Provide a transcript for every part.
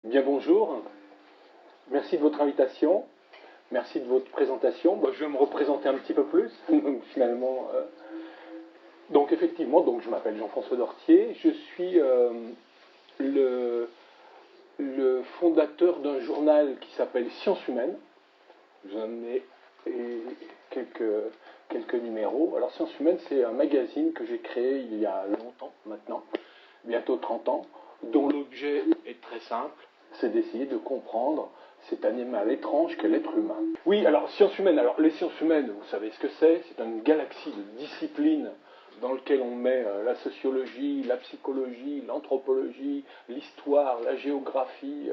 Bien bonjour, merci de votre invitation, merci de votre présentation. Bon, je vais me représenter un petit peu plus, donc finalement. Donc effectivement, je m'appelle Jean-François Dortier, je suis le fondateur d'un journal qui s'appelle Sciences Humaines. J'en ai quelques numéros. Alors Sciences Humaines, c'est un magazine que j'ai créé il y a longtemps maintenant, bientôt 30 ans, dont l'objet est très simple, c'est d'essayer de comprendre cet animal étrange qu'est l'être humain. Oui, alors sciences humaines. Alors les sciences humaines, vous savez ce que c'est une galaxie de disciplines dans lequel on met la sociologie, la psychologie, l'anthropologie, l'histoire, la géographie.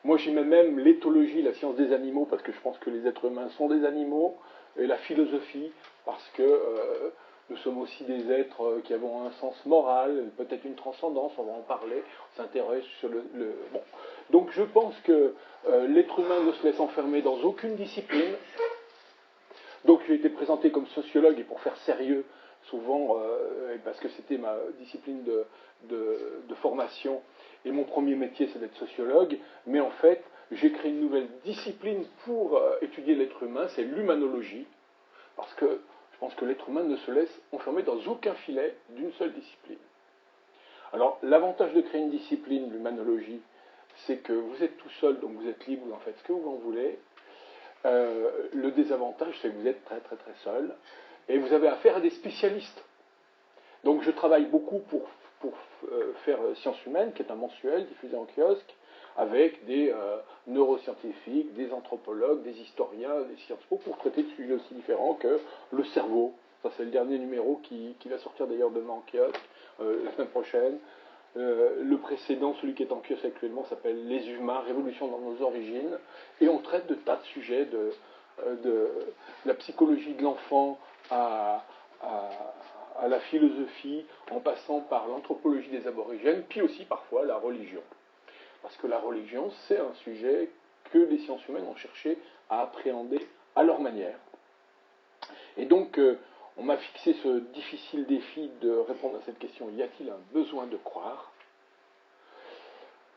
Moi j'y mets même l'éthologie, la science des animaux, parce que je pense que les êtres humains sont des animaux, et la philosophie, parce que nous sommes aussi des êtres qui avons un sens moral, peut-être une transcendance, on va en parler, on s'intéresse sur bon. Donc je pense que l'être humain ne se laisse enfermer dans aucune discipline. Donc j'ai été présenté comme sociologue, et pour faire sérieux, souvent, parce que c'était ma discipline de formation, et mon premier métier c'est d'être sociologue, mais en fait j'ai créé une nouvelle discipline pour étudier l'être humain, c'est l'humanologie, parce que je pense que l'être humain ne se laisse enfermer dans aucun filet d'une seule discipline. Alors l'avantage de créer une discipline, l'humanologie, c'est que vous êtes tout seul, donc vous êtes libre, vous en faites ce que vous en voulez. Le désavantage, c'est que vous êtes très très très seul, et vous avez affaire à des spécialistes. Donc je travaille beaucoup pour faire Sciences Humaines, qui est un mensuel diffusé en kiosque, avec des neuroscientifiques, des anthropologues, des historiens, des Sciences Po, pour traiter de sujets aussi différents que le cerveau. Ça c'est le dernier numéro qui va sortir d'ailleurs demain en kiosque, la semaine prochaine. Le précédent, celui qui est en kiosque actuellement, s'appelle Les Humains, Révolution dans nos origines, et on traite de tas de sujets, de la psychologie de l'enfant à la philosophie, en passant par l'anthropologie des aborigènes, puis aussi parfois la religion. Parce que la religion, c'est un sujet que les sciences humaines ont cherché à appréhender à leur manière. Et donc, on m'a fixé ce difficile défi de répondre à cette question, y a-t-il un besoin de croire ?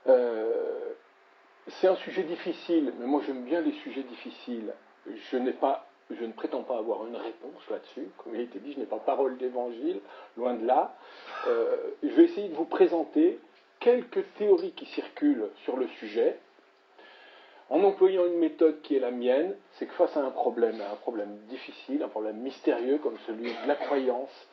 C'est un sujet difficile, mais moi j'aime bien les sujets difficiles. Je ne prétends pas avoir une réponse là-dessus. Comme il a été dit, je n'ai pas parole d'évangile, loin de là. Je vais essayer de vous présenter quelques théories qui circulent sur le sujet, en employant une méthode qui est la mienne. C'est que face à un problème difficile, un problème mystérieux comme celui de la croyance,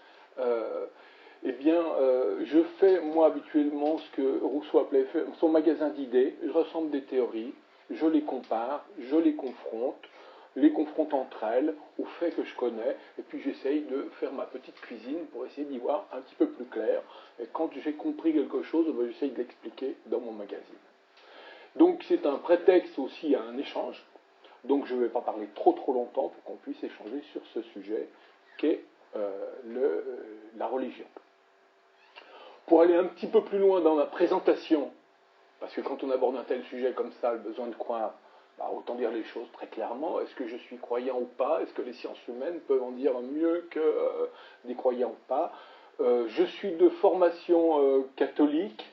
je fais moi habituellement ce que Rousseau appelait son magasin d'idées. Je rassemble des théories, je les compare, je les confronte entre elles aux faits que je connais, et puis j'essaye de faire ma petite cuisine pour essayer d'y voir un petit peu plus clair. Et quand j'ai compris quelque chose, j'essaye de l'expliquer dans mon magazine. Donc c'est un prétexte aussi à un échange. Donc je ne vais pas parler trop longtemps pour qu'on puisse échanger sur ce sujet qu'est la religion. Pour aller un petit peu plus loin dans ma présentation, parce que quand on aborde un tel sujet comme ça, le besoin de croire, autant dire les choses très clairement. Est-ce que je suis croyant ou pas? Est-ce que les sciences humaines peuvent en dire mieux que des croyants ou pas? Je suis de formation catholique,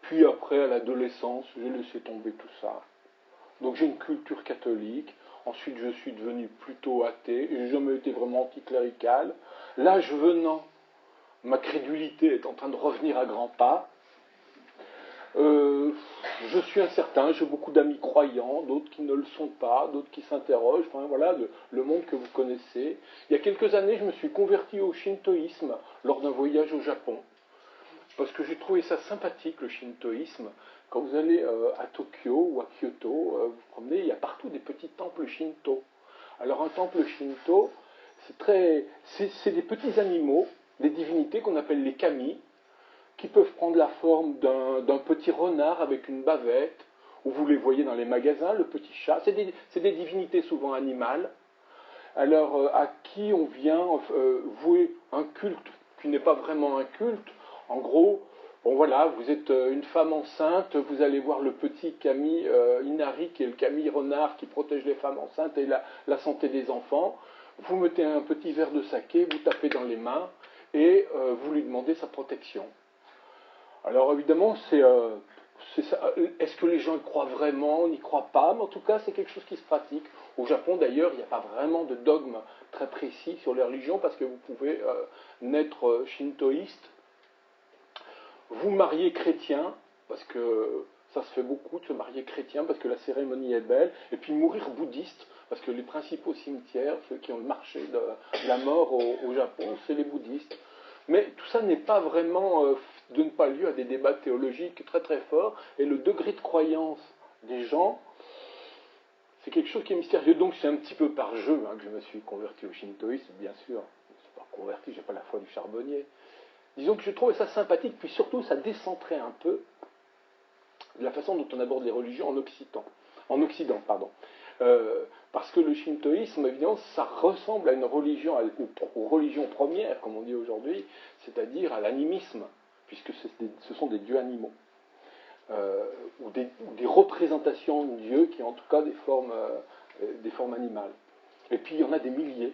puis après à l'adolescence, j'ai laissé tomber tout ça. Donc j'ai une culture catholique. Ensuite, je suis devenu plutôt athée. J'ai jamais été vraiment anticlérical. L'âge venant, ma crédulité est en train de revenir à grands pas. Je suis incertain, j'ai beaucoup d'amis croyants, d'autres qui ne le sont pas, d'autres qui s'interrogent, enfin voilà, le monde que vous connaissez. Il y a quelques années, je me suis converti au shintoïsme lors d'un voyage au Japon, parce que j'ai trouvé ça sympathique, le shintoïsme. Quand vous allez à Tokyo ou à Kyoto, vous promenez, il y a partout des petits temples shinto. Alors un temple shinto, c'est des petits animaux, des divinités qu'on appelle les kami, qui peuvent prendre la forme d'un petit renard avec une bavette, ou vous les voyez dans les magasins, le petit chat. C'est des divinités souvent animales, alors à qui on vient vouer un culte qui n'est pas vraiment un culte. En gros, bon voilà, vous êtes une femme enceinte, vous allez voir le petit kami Inari, qui est le kami renard qui protège les femmes enceintes et la santé des enfants. Vous mettez un petit verre de saké, vous tapez dans les mains, et vous lui demandez sa protection. Alors évidemment, Est-ce que les gens y croient vraiment, n'y croient pas? Mais en tout cas, c'est quelque chose qui se pratique. Au Japon, d'ailleurs, il n'y a pas vraiment de dogme très précis sur les religions, parce que vous pouvez naître shintoïste, vous marier chrétien, parce que ça se fait beaucoup de se marier chrétien, parce que la cérémonie est belle, et puis mourir bouddhiste, parce que les principaux cimetières, ceux qui ont le marché de la mort au Japon, c'est les bouddhistes. Mais tout ça n'est pas vraiment, donne pas lieu à des débats théologiques très très forts, et le degré de croyance des gens, c'est quelque chose qui est mystérieux. Donc c'est un petit peu par jeu que je me suis converti au shintoïsme, bien sûr. Je ne suis pas converti, je n'ai pas la foi du charbonnier. Disons que je trouvais ça sympathique, puis surtout ça décentrait un peu de la façon dont on aborde les religions en Occident. Parce que le shintoïsme, évidemment, ça ressemble à une religion, aux religions premières, comme on dit aujourd'hui, c'est-à-dire à l'animisme, puisque ce sont des dieux animaux, ou des représentations de dieux qui ont en tout cas des formes animales. Et puis il y en a des milliers.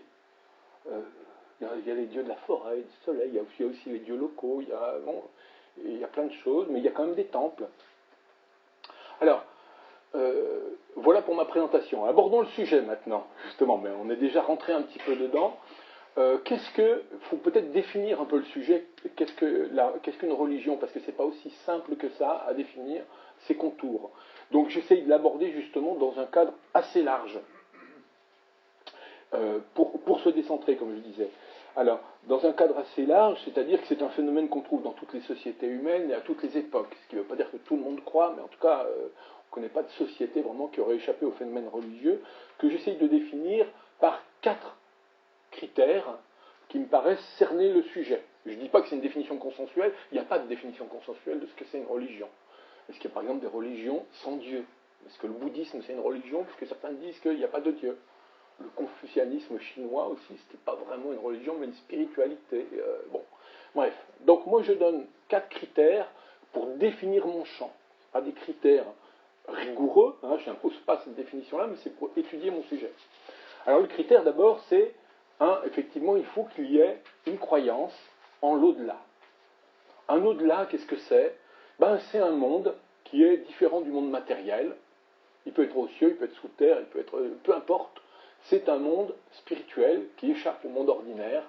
Il y a les dieux de la forêt, du soleil, il y a aussi les dieux locaux, il y a plein de choses, mais il y a quand même des temples. Alors, voilà pour ma présentation. Abordons le sujet maintenant, justement, mais on est déjà rentré un petit peu dedans. Faut peut-être définir un peu le sujet, qu'est-ce qu'une religion, parce que c'est pas aussi simple que ça à définir ses contours. Donc j'essaye de l'aborder justement dans un cadre assez large, pour se décentrer, comme je disais. Alors, dans un cadre assez large, c'est-à-dire que c'est un phénomène qu'on trouve dans toutes les sociétés humaines et à toutes les époques, ce qui ne veut pas dire que tout le monde croit, mais en tout cas, on ne connaît pas de société vraiment qui aurait échappé au phénomène religieux, que j'essaye de définir par 4 critères qui me paraissent cerner le sujet. Je ne dis pas que c'est une définition consensuelle, il n'y a pas de définition consensuelle de ce que c'est une religion. Est-ce qu'il y a par exemple des religions sans Dieu? Est-ce que le bouddhisme c'est une religion, puisque certains disent qu'il n'y a pas de Dieu? Le confucianisme chinois aussi, c'était pas vraiment une religion, mais une spiritualité. Bref. Donc moi je donne 4 critères pour définir mon champ. Pas des critères rigoureux, je n'impose pas cette définition-là, mais c'est pour étudier mon sujet. Alors le critère d'abord, c'est, effectivement, il faut qu'il y ait une croyance en l'au-delà. Un au-delà, qu'est-ce que c'est? C'est un monde qui est différent du monde matériel. Il peut être aux cieux, il peut être sous terre, il peut être, peu importe. C'est un monde spirituel qui échappe au monde ordinaire,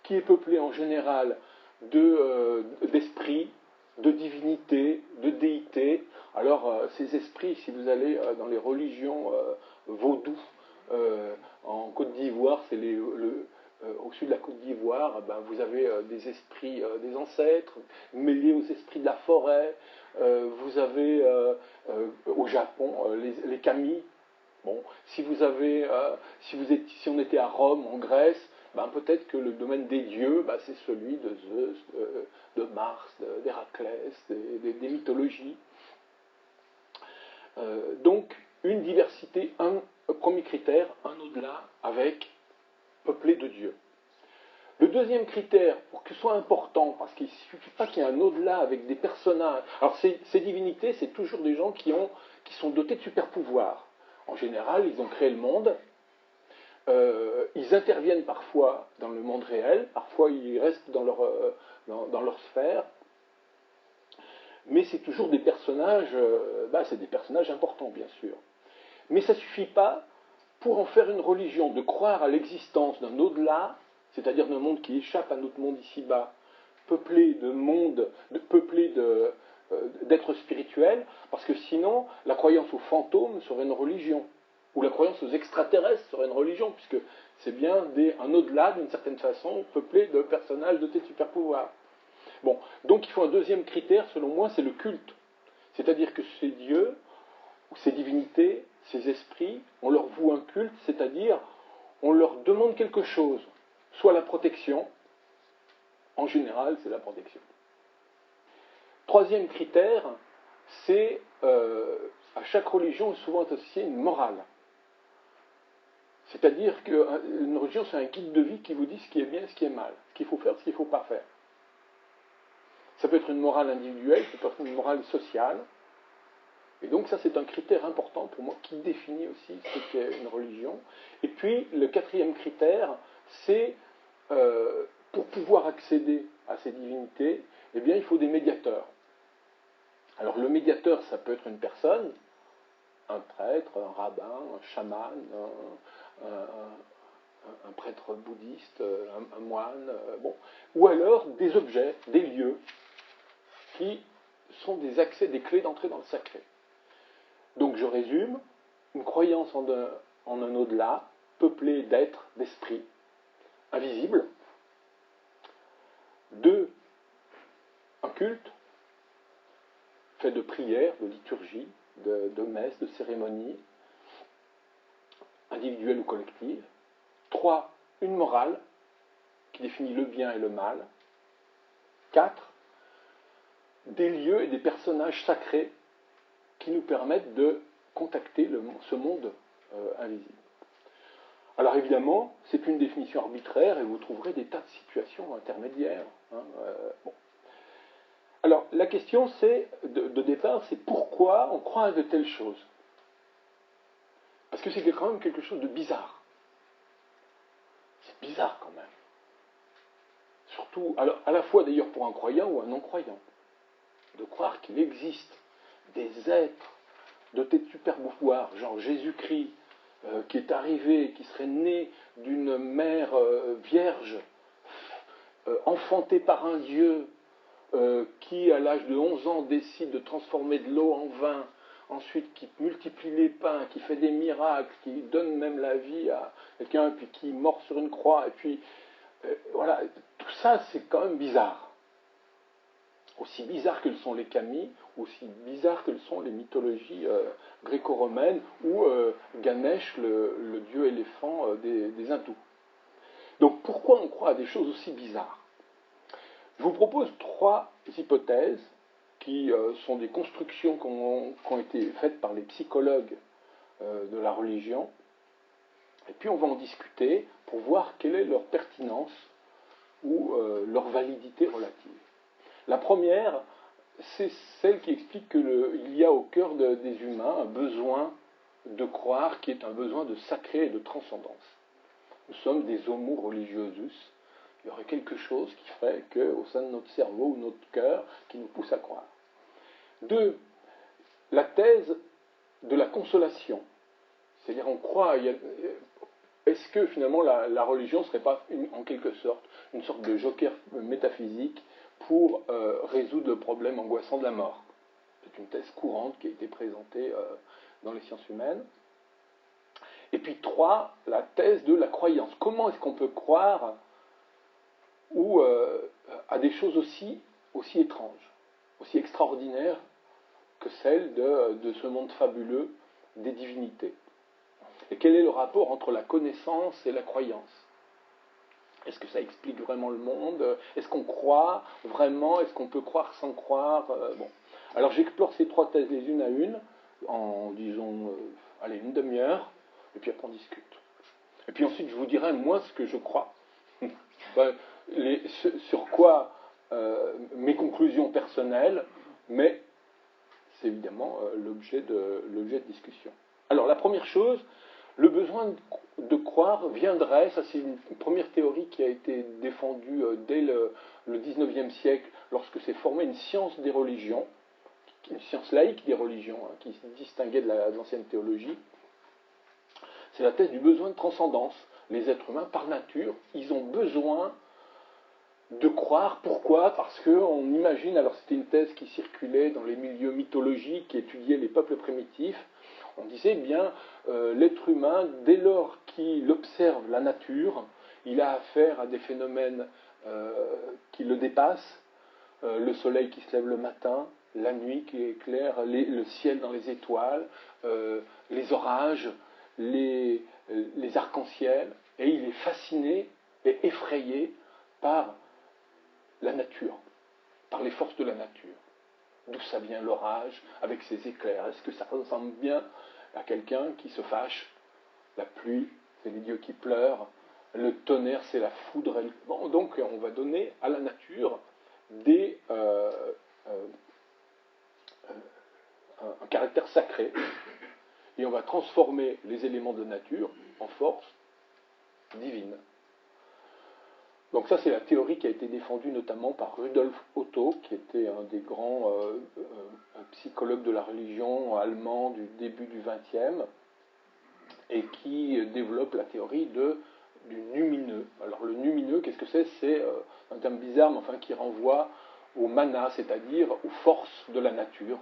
qui est peuplé en général d'esprits, de divinités, de déités. Alors, ces esprits, si vous allez dans les religions vaudou, en Côte d'Ivoire, au sud de la Côte d'Ivoire, vous avez des esprits des ancêtres, mêlés aux esprits de la forêt. Vous avez au Japon les kami. Bon, si on était à Rome, en Grèce, peut-être que le domaine des dieux, c'est celui de Zeus, de Mars, d'Héraclès, des mythologies. Donc, une diversité, premier critère, un au-delà, peuplé de dieux. Le deuxième critère, pour que ce soit important, parce qu'il ne suffit pas qu'il y ait un au-delà avec des personnages. Alors, ces divinités, c'est toujours des gens qui sont dotés de super pouvoirs. En général, ils ont créé le monde, ils interviennent parfois dans le monde réel, parfois ils restent dans leur sphère, mais c'est toujours des personnages, c'est des personnages importants, bien sûr. Mais ça ne suffit pas pour en faire une religion, de croire à l'existence d'un au-delà, c'est-à-dire d'un monde qui échappe à notre monde ici-bas, peuplé d'êtres spirituels, parce que sinon, la croyance aux fantômes serait une religion, ou la croyance aux extraterrestres serait une religion, puisque c'est bien un au-delà, d'une certaine façon, peuplé de personnages dotés de super-pouvoirs. Bon, donc il faut un deuxième critère, selon moi, c'est le culte. C'est-à-dire que ces dieux, ou ces divinités, ces esprits, on leur voue un culte, c'est-à-dire on leur demande quelque chose, soit la protection, en général c'est la protection. Troisième critère, c'est à chaque religion est souvent associée une morale. C'est-à-dire qu'une religion c'est un guide de vie qui vous dit ce qui est bien, ce qui est mal, ce qu'il faut faire, ce qu'il ne faut pas faire. Ça peut être une morale individuelle, ça peut être une morale sociale. Et donc ça c'est un critère important pour moi qui définit aussi ce qu'est une religion. Et puis le quatrième critère, c'est pour pouvoir accéder à ces divinités, il faut des médiateurs. Alors le médiateur, ça peut être une personne, un prêtre, un rabbin, un chaman, un prêtre bouddhiste, un moine, bon. Ou alors des objets, des lieux, qui sont des accès, des clés d'entrée dans le sacré. Donc je résume, une croyance en un au-delà, peuplé d'êtres, d'esprits, invisibles. 2, un culte, fait de prières, de liturgie, de messes, de cérémonies, individuelles ou collectives. 3, une morale, qui définit le bien et le mal. 4, des lieux et des personnages sacrés qui nous permettent de contacter ce monde invisible. Alors évidemment, c'est une définition arbitraire et vous trouverez des tas de situations intermédiaires. Bon. Alors la question de départ, c'est pourquoi on croit à de telles choses. Parce que c'est quand même quelque chose de bizarre. C'est bizarre quand même. Surtout, alors, à la fois d'ailleurs pour un croyant ou un non-croyant, de croire qu'il existe des êtres dotés de super pouvoirs, genre Jésus-Christ, qui est arrivé, qui serait né d'une mère vierge, enfantée par un Dieu, qui à l'âge de 11 ans décide de transformer de l'eau en vin, ensuite qui multiplie les pains, qui fait des miracles, qui donne même la vie à quelqu'un, puis qui mord sur une croix, et puis voilà, tout ça c'est quand même bizarre. Aussi bizarre que le sont les kami, aussi bizarre que le sont les mythologies gréco-romaines ou Ganesh, le dieu éléphant des hindous. Donc pourquoi on croit à des choses aussi bizarres? Je vous propose 3 hypothèses qui sont des constructions qui ont été faites par les psychologues de la religion, et puis on va en discuter pour voir quelle est leur pertinence ou leur validité relative. La première, c'est celle qui explique qu'il y a au cœur des humains un besoin de croire qui est un besoin de sacré et de transcendance. Nous sommes des homo religiosus. Il y aurait quelque chose qui ferait qu'au sein de notre cerveau ou notre cœur, qui nous pousse à croire. 2, la thèse de la consolation. C'est-à-dire on croit, est-ce que finalement la religion ne serait pas en quelque sorte une sorte de joker métaphysique pour résoudre le problème angoissant de la mort? C'est une thèse courante qui a été présentée dans les sciences humaines. Et puis 3, la thèse de la croyance. Comment est-ce qu'on peut croire à des choses aussi étranges, aussi extraordinaires que celles de ce monde fabuleux des divinités? Et quel est le rapport entre la connaissance et la croyance? Est-ce que ça explique vraiment le monde? Est-ce qu'on croit vraiment? Est-ce qu'on peut croire sans croire? Bon. Alors j'explore ces 3 thèses les unes à une, en disons, une demi-heure, et puis après on discute. Et puis ensuite je vous dirai moi ce que je crois, sur quoi mes conclusions personnelles, mais c'est évidemment l'objet de discussion. Alors la première chose, le besoin de croire viendrait, ça c'est une première théorie qui a été défendue dès le XIXe siècle, lorsque s'est formée une science des religions, une science laïque des religions, qui se distinguait de l'ancienne théologie. C'est la thèse du besoin de transcendance. Les êtres humains, par nature, ils ont besoin de croire. Pourquoi? Parce qu'on imagine, alors c'était une thèse qui circulait dans les milieux mythologiques, qui étudiaient les peuples primitifs, on disait bien, l'être humain, dès lors qu'il observe la nature, il a affaire à des phénomènes qui le dépassent, le soleil qui se lève le matin, la nuit qui éclaire le ciel dans les étoiles, les orages, les arcs-en-ciel, et il est fasciné et effrayé par la nature, par les forces de la nature. D'où ça vient l'orage avec ses éclairs? Est-ce que ça ressemble bien à quelqu'un qui se fâche? La pluie, c'est les dieux qui pleurent. Le tonnerre, c'est la foudre. Bon, donc on va donner à la nature un caractère sacré. Et on va transformer les éléments de nature en force divine. Donc ça, c'est la théorie qui a été défendue notamment par Rudolf Otto, qui était un des grands psychologues de la religion allemand du début du XXe, et qui développe la théorie du numineux. Alors le numineux, qu'est-ce que c'est? C'est un terme bizarre, mais enfin qui renvoie au mana, c'est-à-dire aux forces de la nature,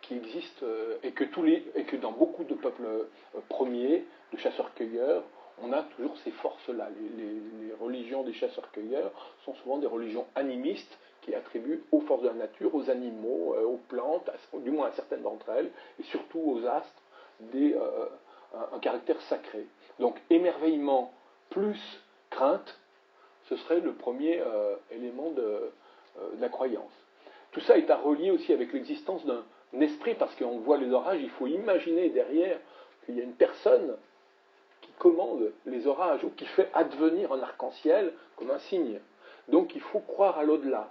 qui existent et que dans beaucoup de peuples premiers, de chasseurs-cueilleurs, on a toujours ces forces-là. Les religions des chasseurs-cueilleurs sont souvent des religions animistes qui attribuent aux forces de la nature, aux animaux, aux plantes, du moins à certaines d'entre elles, et surtout aux astres, un caractère sacré. Donc émerveillement plus crainte, ce serait le premier élément de la croyance. Tout ça est à relier aussi avec l'existence d'un esprit, parce qu'on voit les orages, il faut imaginer derrière qu'il y a une personne qui commande les orages, ou qui fait advenir un arc-en-ciel comme un signe. Donc il faut croire à l'au-delà.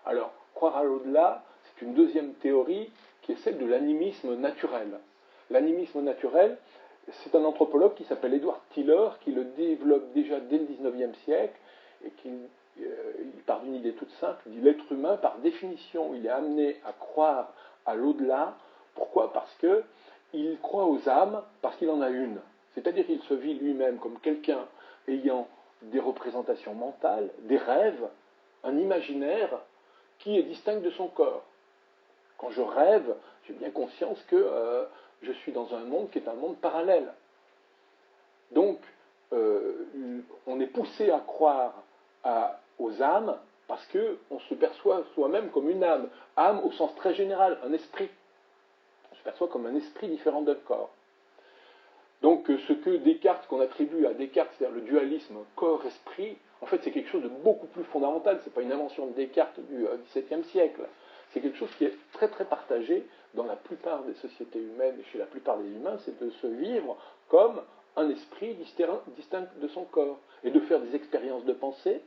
Alors, croire à l'au-delà, c'est une deuxième théorie qui est celle de l'animisme naturel. L'animisme naturel, c'est un anthropologue qui s'appelle Edward Tiller, qui le développe déjà dès le XIXe siècle, et qui il part d'une idée toute simple, il dit l'être humain, par définition, il est amené à croire à l'au-delà. Pourquoi? Parce qu'il croit aux âmes, parce qu'il en a une. C'est-à-dire qu'il se vit lui-même comme quelqu'un ayant des représentations mentales, des rêves, un imaginaire qui est distinct de son corps. Quand je rêve, j'ai bien conscience que je suis dans un monde qui est un monde parallèle. Donc, on est poussé à croire aux âmes parce qu'on se perçoit soi-même comme une âme. Âme au sens très général, un esprit. On se perçoit comme un esprit différent d'un corps. Donc ce que Descartes, qu'on attribue à Descartes, c'est-à-dire le dualisme corps-esprit, en fait c'est quelque chose de beaucoup plus fondamental. Ce n'est pas une invention de Descartes du XVIIe siècle. C'est quelque chose qui est très très partagé dans la plupart des sociétés humaines et chez la plupart des humains, c'est de se vivre comme un esprit distinct de son corps et de faire des expériences de pensée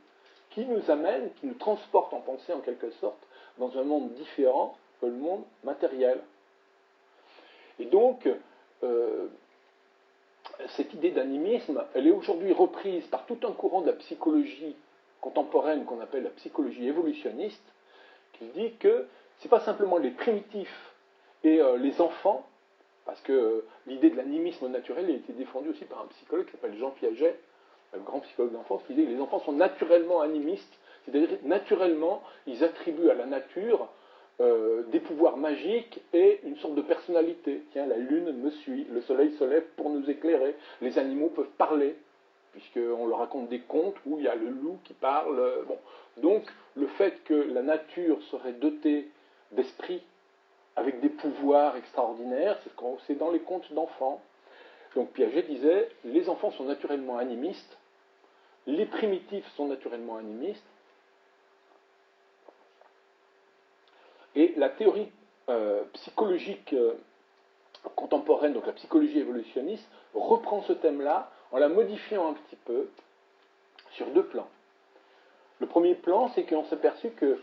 qui nous amènent, qui nous transportent en pensée en quelque sorte dans un monde différent que le monde matériel. Et donc, cette idée d'animisme, elle est aujourd'hui reprise par tout un courant de la psychologie contemporaine qu'on appelle la psychologie évolutionniste, qui dit que ce n'est pas simplement les primitifs et les enfants, parce que l'idée de l'animisme naturel a été défendue aussi par un psychologue qui s'appelle Jean Piaget, le grand psychologue d'enfance, qui dit que les enfants sont naturellement animistes, c'est-à-dire naturellement ils attribuent à la nature des pouvoirs magiques et une sorte de personnalité. Tiens, la lune me suit, le soleil se lève pour nous éclairer, les animaux peuvent parler, puisqu'on leur raconte des contes où il y a le loup qui parle. Bon. Donc, le fait que la nature serait dotée d'esprit avec des pouvoirs extraordinaires, c'est dans les contes d'enfants. Donc Piaget disait, les enfants sont naturellement animistes, les primitifs sont naturellement animistes, et la théorie psychologique contemporaine, donc la psychologie évolutionniste, reprend ce thème-là en la modifiant un petit peu sur deux plans. Le premier plan, c'est qu'on s'est aperçu que,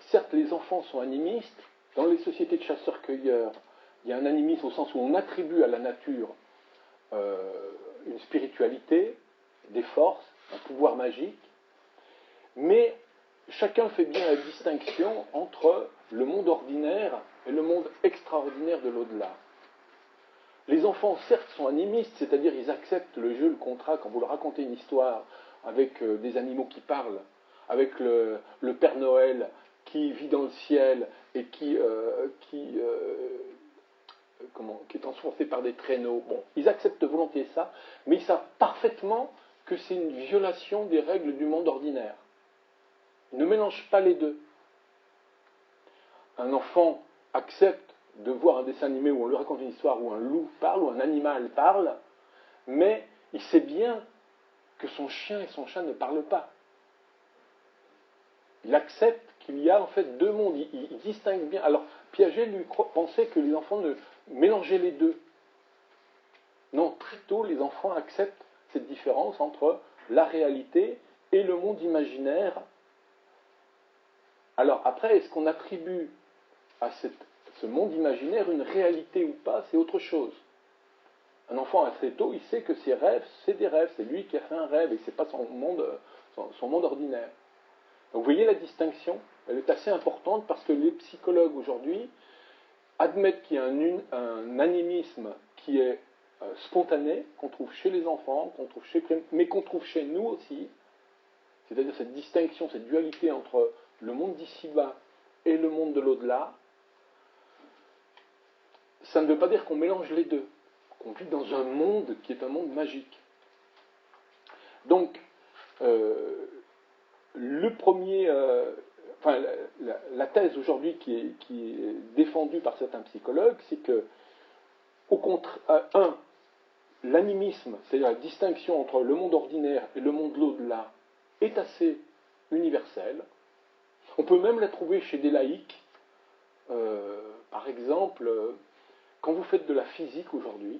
certes, les enfants sont animistes. Dans les sociétés de chasseurs-cueilleurs, il y a un animisme au sens où on attribue à la nature une spiritualité, des forces, un pouvoir magique, mais chacun fait bien la distinction entre le monde ordinaire et le monde extraordinaire de l'au-delà. Les enfants, certes, sont animistes, c'est-à-dire ils acceptent le jeu, le contrat, quand vous leur racontez une histoire avec des animaux qui parlent, avec le Père Noël qui vit dans le ciel et qui est enfoncé par des traîneaux. Bon, ils acceptent volontiers ça, mais ils savent parfaitement que c'est une violation des règles du monde ordinaire. Ils ne mélangent pas les deux. Un enfant accepte de voir un dessin animé où on lui raconte une histoire où un loup parle, où un animal parle, mais il sait bien que son chien et son chat ne parlent pas. Il accepte qu'il y a en fait deux mondes, il distingue bien. Alors Piaget lui pensait que les enfants ne mélangeaient les deux. Non, très tôt les enfants acceptent cette différence entre la réalité et le monde imaginaire. Alors après, est-ce qu'on attribue à ce monde imaginaire une réalité ou pas? C'est autre chose. Un enfant assez tôt, il sait que ses rêves, c'est des rêves, c'est lui qui a fait un rêve, et c'est pas son monde son monde ordinaire. Donc vous voyez la distinction, elle est assez importante parce que les psychologues aujourd'hui admettent qu'il y a un animisme qui est spontané, qu'on trouve chez les enfants, mais qu'on trouve chez nous aussi, c'est-à-dire cette distinction, cette dualité entre le monde d'ici-bas et le monde de l'au-delà. Ça ne veut pas dire qu'on mélange les deux, qu'on vit dans un monde qui est un monde magique. Donc, le premier, la thèse aujourd'hui qui est défendue par certains psychologues, c'est que, au contraire, l'animisme, c'est-à-dire la distinction entre le monde ordinaire et le monde de l'au-delà, est assez universelle. On peut même la trouver chez des laïcs. Par exemple, quand vous faites de la physique aujourd'hui,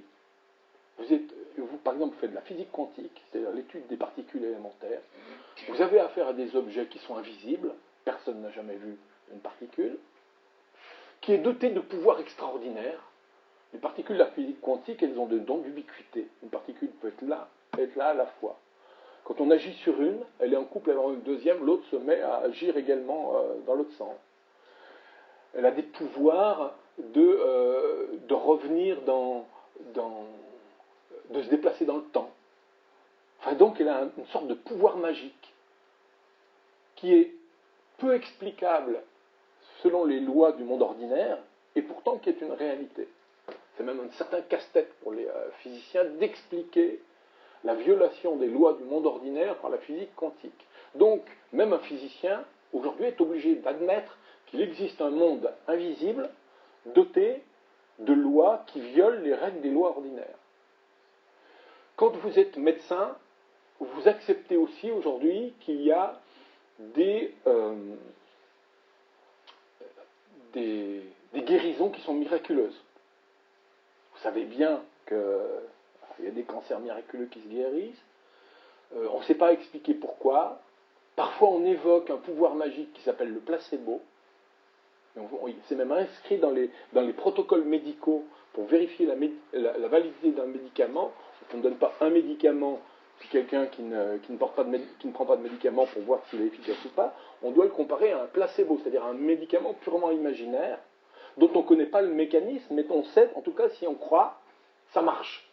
par exemple, vous faites de la physique quantique, c'est-à-dire l'étude des particules élémentaires, vous avez affaire à des objets qui sont invisibles, personne n'a jamais vu une particule, qui est dotée de pouvoirs extraordinaires. Les particules de la physique quantique, elles ont des dons d'ubiquité. Une particule peut être là à la fois. Quand on agit sur une, elle est en couple avec une deuxième, l'autre se met à agir également dans l'autre sens. Elle a des pouvoirs de revenir de se déplacer dans le temps. Enfin, donc elle a une sorte de pouvoir magique qui est peu explicable selon les lois du monde ordinaire et pourtant qui est une réalité. C'est même un certain casse-tête pour les physiciens d'expliquer la violation des lois du monde ordinaire par la physique quantique. Donc, même un physicien, aujourd'hui, est obligé d'admettre qu'il existe un monde invisible doté de lois qui violent les règles des lois ordinaires. Quand vous êtes médecin, vous acceptez aussi aujourd'hui qu'il y a des guérisons qui sont miraculeuses. Vous savez bien qu'il y a des cancers miraculeux qui se guérissent. On ne sait pas expliquer pourquoi. Parfois, on évoque un pouvoir magique qui s'appelle le placebo. C'est même inscrit dans les protocoles médicaux pour vérifier la validité d'un médicament. On ne donne pas un médicament puis quelqu'un qui ne prend pas de médicament pour voir s'il est efficace ou pas. On doit le comparer à un placebo, c'est-à-dire un médicament purement imaginaire dont on ne connaît pas le mécanisme, mais on sait, en tout cas, si on croit, ça marche.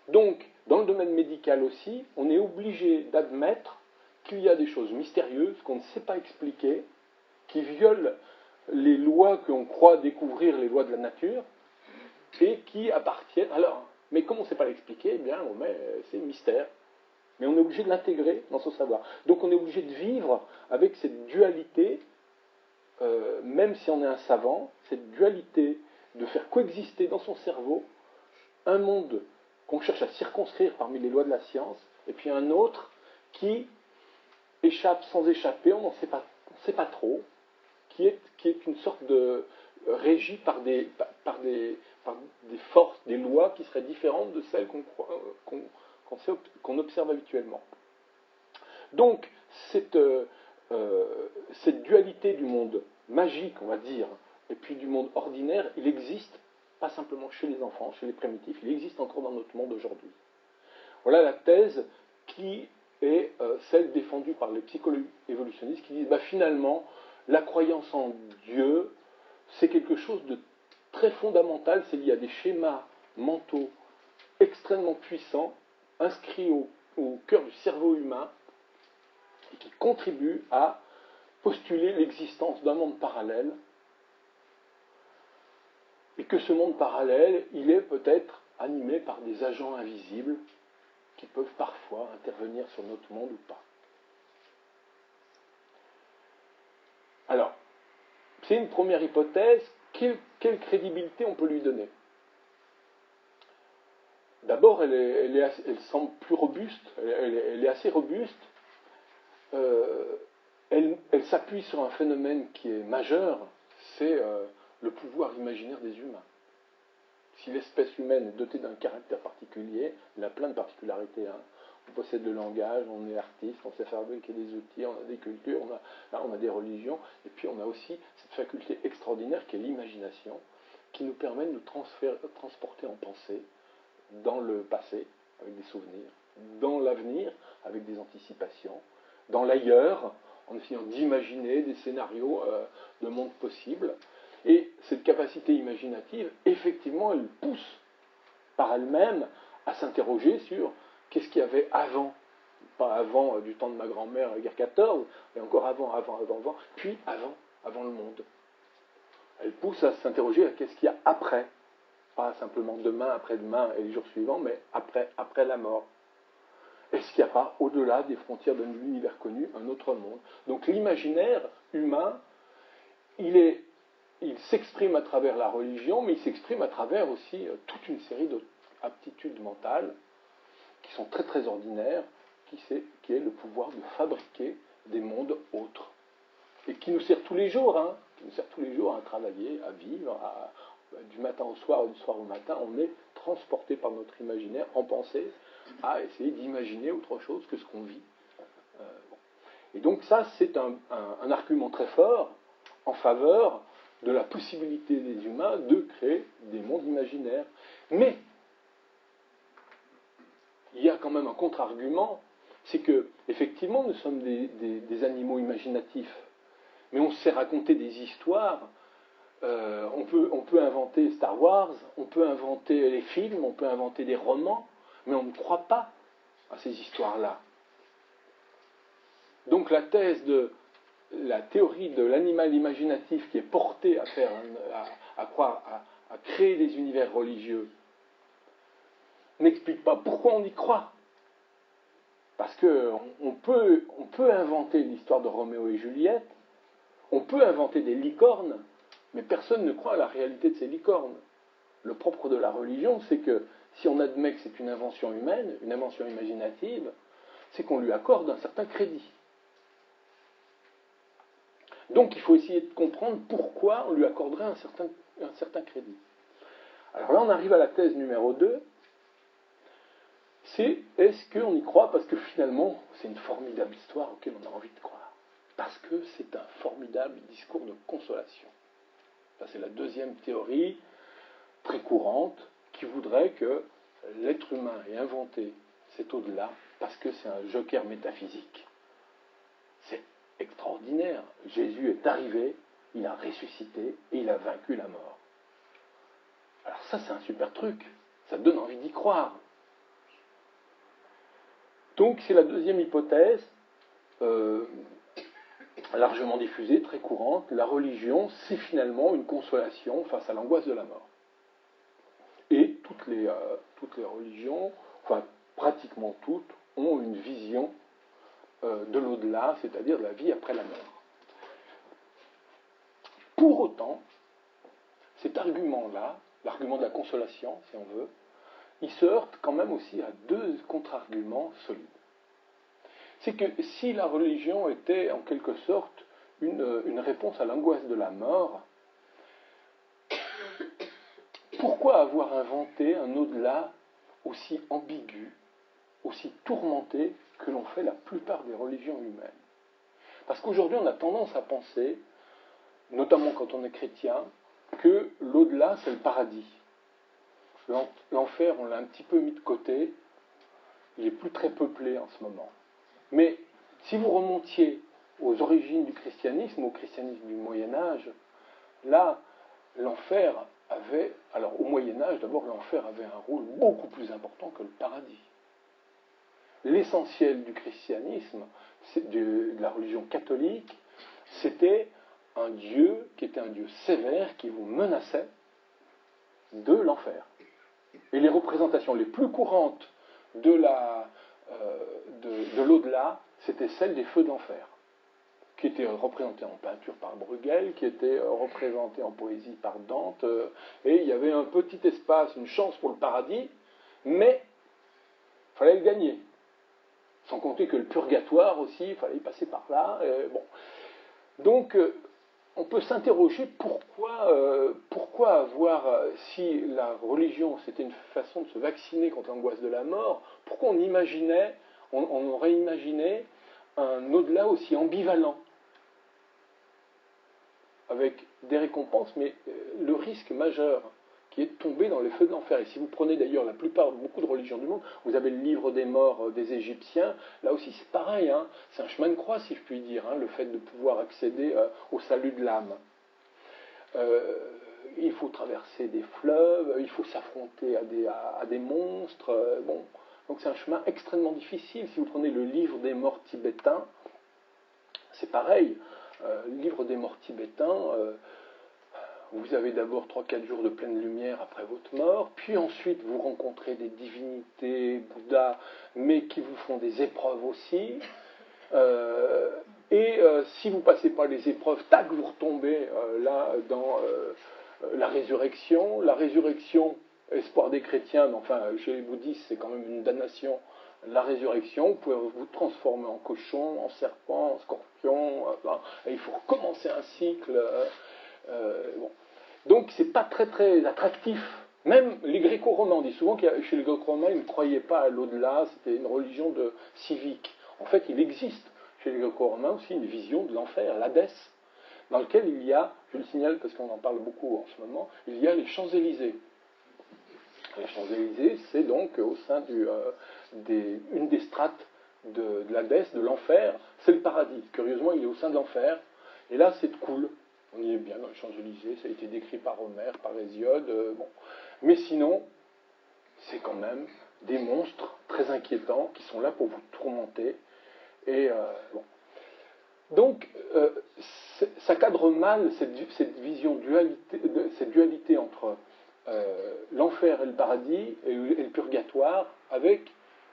Donc, dans le domaine médical aussi, on est obligé d'admettre qu'il y a des choses mystérieuses qu'on ne sait pas expliquer, qui violent les lois qu'on croit découvrir, les lois de la nature, et qui appartiennent. Alors, mais comme on ne sait pas l'expliquer, eh bien, c'est mystère. Mais on est obligé de l'intégrer dans son savoir. Donc, on est obligé de vivre avec cette dualité, même si on est un savant, cette dualité de faire coexister dans son cerveau un monde qu'on cherche à circonscrire parmi les lois de la science, et puis un autre qui échappe sans échapper, on ne sait pas trop, qui est une sorte de régie par des forces, des lois qui seraient différentes de celles qu'on observe habituellement. Donc, cette dualité du monde magique, on va dire, et puis du monde ordinaire, il existe, pas simplement chez les enfants, chez les primitifs, il existe encore dans notre monde aujourd'hui. Voilà la thèse qui est celle défendue par les psychologues évolutionnistes qui disent finalement, la croyance en Dieu, c'est quelque chose de très fondamental, c'est lié à des schémas mentaux extrêmement puissants, inscrits au cœur du cerveau humain, et qui contribuent à postuler l'existence d'un monde parallèle, et que ce monde parallèle, il est peut-être animé par des agents invisibles qui peuvent parfois intervenir sur notre monde ou pas. Alors, c'est une première hypothèse. Quelle crédibilité on peut lui donner? D'abord, elle semble plus robuste, elle est assez robuste. Elle s'appuie sur un phénomène qui est majeur, c'est le pouvoir imaginaire des humains. Si l'espèce humaine est dotée d'un caractère particulier, elle a plein de particularités. On possède le langage, on est artiste, on sait fabriquer des outils, on a des cultures, on a des religions, et puis on a aussi cette faculté extraordinaire qui est l'imagination, qui nous permet de nous transporter en pensée dans le passé, avec des souvenirs. dans l'avenir, avec des anticipations, dans l'ailleurs, en essayant d'imaginer des scénarios de monde possibles. Et cette capacité imaginative, effectivement, elle pousse par elle-même à s'interroger sur qu'est-ce qu'il y avait avant, pas avant du temps de ma grand-mère, la guerre 14, mais encore avant, puis avant le monde. Elle pousse à s'interroger à qu'est-ce qu'il y a après, pas simplement demain, après-demain et les jours suivants, mais après la mort. Est-ce qu'il n'y a pas, au-delà des frontières de l'univers connu, un autre monde? Donc l'imaginaire humain, il s'exprime à travers la religion, mais il s'exprime à travers aussi toute une série d'aptitudes mentales qui sont très très ordinaires, qui est le pouvoir de fabriquer des mondes autres. Et qui nous sert tous les jours, qui nous sert tous les jours à travailler, à vivre, du matin au soir ou du soir au matin. On est transporté par notre imaginaire en pensée à essayer d'imaginer autre chose que ce qu'on vit. Et donc ça, c'est un argument très fort en faveur de la possibilité des humains de créer des mondes imaginaires. Mais il y a quand même un contre-argument, c'est que, effectivement, nous sommes des animaux imaginatifs, mais on sait raconter des histoires. On peut inventer Star Wars, on peut inventer les films, on peut inventer des romans, mais on ne croit pas à ces histoires-là. Donc la théorie de l'animal imaginatif qui est portée à créer des univers religieux n'explique pas pourquoi on y croit. Parce qu'on peut inventer l'histoire de Roméo et Juliette, on peut inventer des licornes, mais personne ne croit à la réalité de ces licornes. Le propre de la religion, c'est que si on admet que c'est une invention humaine, une invention imaginative, c'est qu'on lui accorde un certain crédit. Donc il faut essayer de comprendre pourquoi on lui accorderait un certain crédit. Alors là, on arrive à la thèse numéro 2, c'est est-ce qu'on y croit parce que finalement, c'est une formidable histoire auquel on a envie de croire. Parce que c'est un formidable discours de consolation. Ça, c'est la deuxième théorie très courante qui voudrait que l'être humain ait inventé cet au-delà parce que c'est un joker métaphysique. C'est extraordinaire. Jésus est arrivé, il a ressuscité et il a vaincu la mort. Alors ça, c'est un super truc. Ça donne envie d'y croire. Donc, c'est la deuxième hypothèse, largement diffusée, très courante. La religion, c'est finalement une consolation face à l'angoisse de la mort. Et toutes les religions, enfin pratiquement toutes, ont une vision de l'au-delà, c'est-à-dire de la vie après la mort. Pour autant, cet argument-là, l'argument de la consolation, si on veut, il se heurte quand même aussi à deux contre-arguments solides. C'est que si la religion était en quelque sorte une réponse à l'angoisse de la mort, pourquoi avoir inventé un au-delà aussi ambigu, aussi tourmenté que l'ont fait la plupart des religions humaines? Parce qu'aujourd'hui, on a tendance à penser, notamment quand on est chrétien, que l'au-delà, c'est le paradis. L'enfer, on l'a un petit peu mis de côté, il n'est plus très peuplé en ce moment. Mais si vous remontiez aux origines du christianisme, au christianisme du Moyen-Âge, là, l'enfer avait, alors au Moyen-Âge, d'abord, l'enfer avait un rôle beaucoup plus important que le paradis. L'essentiel du christianisme, de la religion catholique, c'était un Dieu qui était un Dieu sévère qui vous menaçait de l'enfer. Et les représentations les plus courantes de l'au-delà, c'était celles des feux d'enfer, qui étaient représentées en peinture par Bruegel, qui étaient représentées en poésie par Dante, et il y avait un petit espace, une chance pour le paradis, mais il fallait le gagner. Sans compter que le purgatoire aussi, il fallait y passer par là. Bon. Donc, on peut s'interroger pourquoi avoir, si la religion c'était une façon de se vacciner contre l'angoisse de la mort, pourquoi on aurait imaginé un au-delà aussi ambivalent, avec des récompenses, mais le risque majeur qui est de tomber dans les feux de l'enfer. Et si vous prenez d'ailleurs beaucoup de religions du monde, vous avez le livre des morts des Égyptiens, là aussi c'est pareil, hein, c'est un chemin de croix si je puis dire, hein, le fait de pouvoir accéder au salut de l'âme. Il faut traverser des fleuves, il faut s'affronter à des monstres, bon. Donc c'est un chemin extrêmement difficile. Si vous prenez le livre des morts tibétains, c'est pareil. Le livre des morts tibétains, vous avez d'abord 3-4 jours de pleine lumière après votre mort, puis ensuite vous rencontrez des divinités, Bouddha, mais qui vous font des épreuves aussi. Si vous ne passez pas les épreuves, tac, vous retombez là dans la résurrection. La résurrection, espoir des chrétiens, mais enfin chez les bouddhistes c'est quand même une damnation. La résurrection, vous pouvez vous transformer en cochon, en serpent, en scorpion, et il faut recommencer un cycle. Bon. Donc c'est pas très très attractif. Même les gréco-romains, on dit souvent que chez les gréco-romains, ils ne croyaient pas à l'au-delà, c'était une religion civique. En fait, il existe chez les gréco-romains aussi une vision de l'enfer, l'Hadès, dans lequel il y a, je le signale parce qu'on en parle beaucoup en ce moment, il y a les Champs-Élysées. Les Champs-Élysées, c'est donc au sein une des strates de l'Hadès, de l'enfer, c'est le paradis. Curieusement, il est au sein de l'enfer, et là, c'est cool. On y est bien dans les Champs-Élysées, ça a été décrit par Homère, par Hésiode, bon. Mais sinon, c'est quand même des monstres très inquiétants qui sont là pour vous tourmenter. Et bon. Donc, ça cadre mal cette vision cette dualité entre l'enfer et le paradis et le purgatoire, avec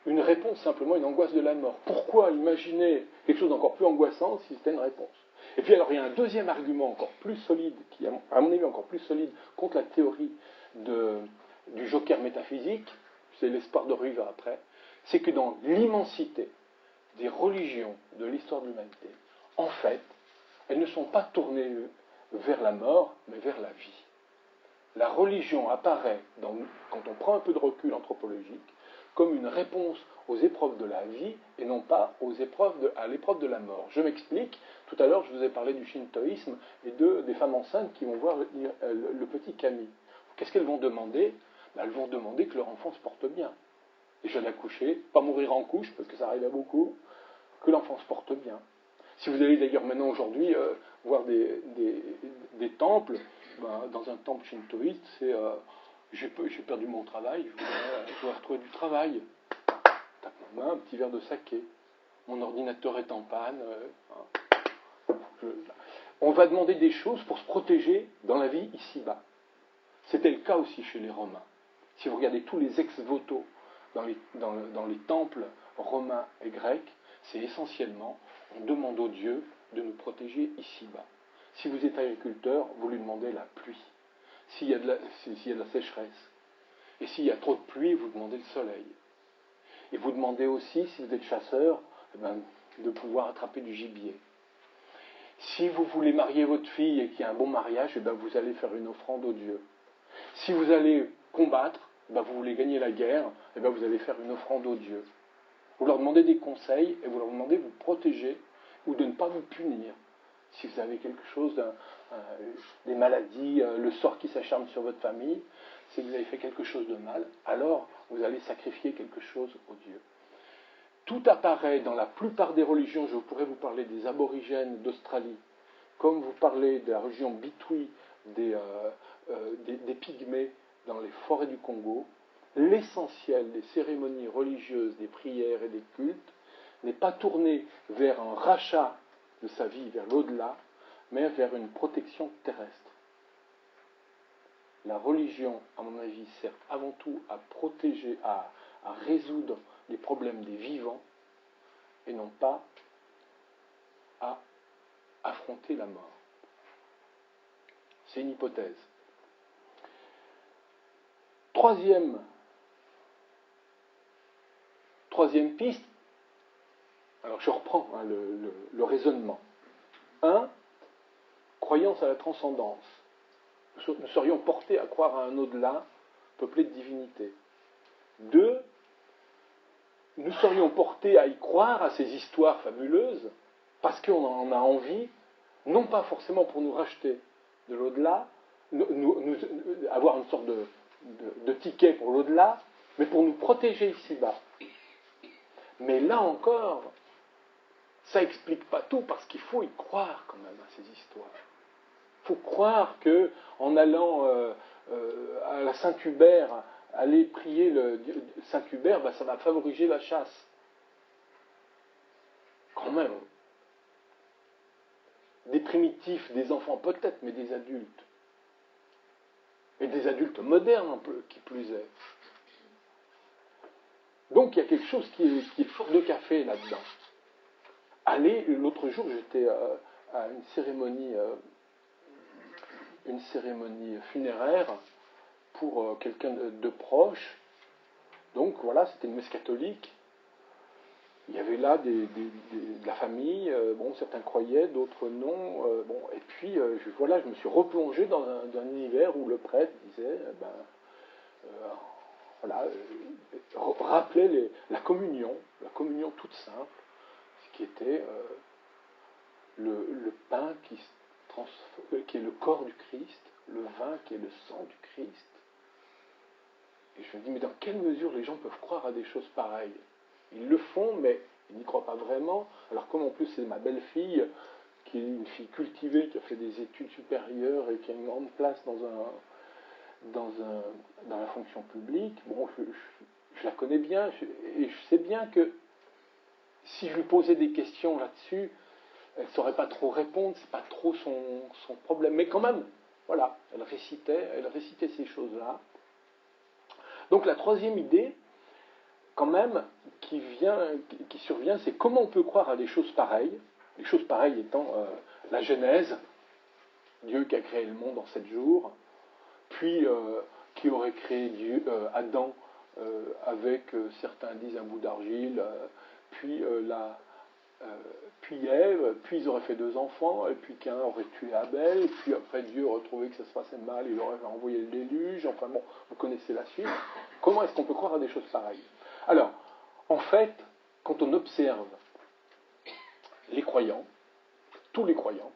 une réponse simplement, une angoisse de la mort. Pourquoi imaginer quelque chose d'encore plus angoissant si c'était une réponse? Et puis alors il y a un deuxième argument encore plus solide, qui est à mon avis encore plus solide, contre la théorie du joker métaphysique, c'est l'espoir de Riva après, c'est que dans l'immensité des religions de l'histoire de l'humanité, en fait, elles ne sont pas tournées vers la mort, mais vers la vie. La religion apparaît, quand on prend un peu de recul anthropologique, comme une réponse aux épreuves de la vie et non pas à l'épreuve de la mort. Je m'explique. Tout à l'heure, je vous ai parlé du shintoïsme et des femmes enceintes qui vont voir le petit Kami. Qu'est-ce qu'elles vont demander? Elles vont demander que leur enfant se porte bien. Et jeune accoucher, pas mourir en couche, parce que ça arrive à beaucoup, que l'enfant se porte bien. Si vous allez d'ailleurs maintenant aujourd'hui voir des temples, dans un temple shintoïste, c'est j'ai perdu mon travail, je voudrais retrouver du travail. Tape ma main, un petit verre de saké. Mon ordinateur est en panne. On va demander des choses pour se protéger dans la vie ici-bas. C'était le cas aussi chez les Romains. Si vous regardez tous les ex-voto dans les temples romains et grecs, c'est essentiellement, on demande au Dieu de nous protéger ici-bas. Si vous êtes agriculteur, vous lui demandez la pluie. S'il y a de la sécheresse. Et s'il y a trop de pluie, vous demandez le soleil. Et vous demandez aussi, si vous êtes chasseur, de pouvoir attraper du gibier. Si vous voulez marier votre fille et qu'il y a un bon mariage, vous allez faire une offrande au Dieu. Si vous allez combattre, vous voulez gagner la guerre, vous allez faire une offrande au Dieu. Vous leur demandez des conseils et vous leur demandez de vous protéger ou de ne pas vous punir. Si vous avez quelque chose, des maladies, le sort qui s'acharne sur votre famille, si vous avez fait quelque chose de mal, alors vous allez sacrifier quelque chose au Dieu. Tout apparaît dans la plupart des religions. Je pourrais vous parler des aborigènes d'Australie, comme vous parlez de la religion Bitwi, des pygmées dans les forêts du Congo. L'essentiel des cérémonies religieuses, des prières et des cultes n'est pas tourné vers un rachat de sa vie, vers l'au-delà, mais vers une protection terrestre. La religion, à mon avis, sert avant tout à protéger, à résoudre les problèmes des vivants, et non pas à affronter la mort. C'est une hypothèse. Troisième piste, alors je reprends le raisonnement. 1. Croyance à la transcendance. Nous serions portés à croire à un au-delà peuplé de divinités. 2. Nous serions portés à y croire à ces histoires fabuleuses parce qu'on en a envie, non pas forcément pour nous racheter de l'au-delà, avoir une sorte de ticket pour l'au-delà, mais pour nous protéger ici-bas. Mais là encore, ça n'explique pas tout, parce qu'il faut y croire quand même à ces histoires. Il faut croire qu'en allant à la Saint-Hubert, aller prier le Saint-Hubert, ça va favoriser la chasse. Quand même. Des primitifs, des enfants peut-être, mais des adultes. Et des adultes modernes, un peu, qui plus est. Donc il y a quelque chose qui est fort de café là-dedans. L'autre jour, j'étais à une cérémonie funéraire pour quelqu'un de proche. Donc voilà, c'était une messe catholique. Il y avait là de la famille, certains croyaient, d'autres non. Et puis je me suis replongé dans un univers où le prêtre disait, rappelait la communion toute simple, ce qui était le pain qui est le corps du Christ, le vin qui est le sang du Christ. Et je me dis, mais dans quelle mesure les gens peuvent croire à des choses pareilles? Ils le font, mais ils n'y croient pas vraiment. Alors comme en plus c'est ma belle-fille, qui est une fille cultivée, qui a fait des études supérieures et qui a une grande place dans la fonction publique, je la connais bien, et je sais bien que si je lui posais des questions là-dessus, elle ne saurait pas trop répondre, c'est pas trop son problème. Mais quand même, voilà, elle récitait ces choses-là. Donc la troisième idée, quand même, qui survient, c'est comment on peut croire à des choses pareilles, les choses pareilles étant la Genèse, Dieu qui a créé le monde en 7 jours, puis qui aurait créé Adam avec, certains disent, un bout d'argile, puis Ève, puis ils auraient fait 2 enfants, et puis qu'un aurait tué Abel, puis après Dieu aurait trouvé que ça se passait mal, il aurait envoyé le déluge, enfin bon, vous connaissez la suite. Comment est-ce qu'on peut croire à des choses pareilles? Alors, en fait, quand on observe les croyants, tous les croyants,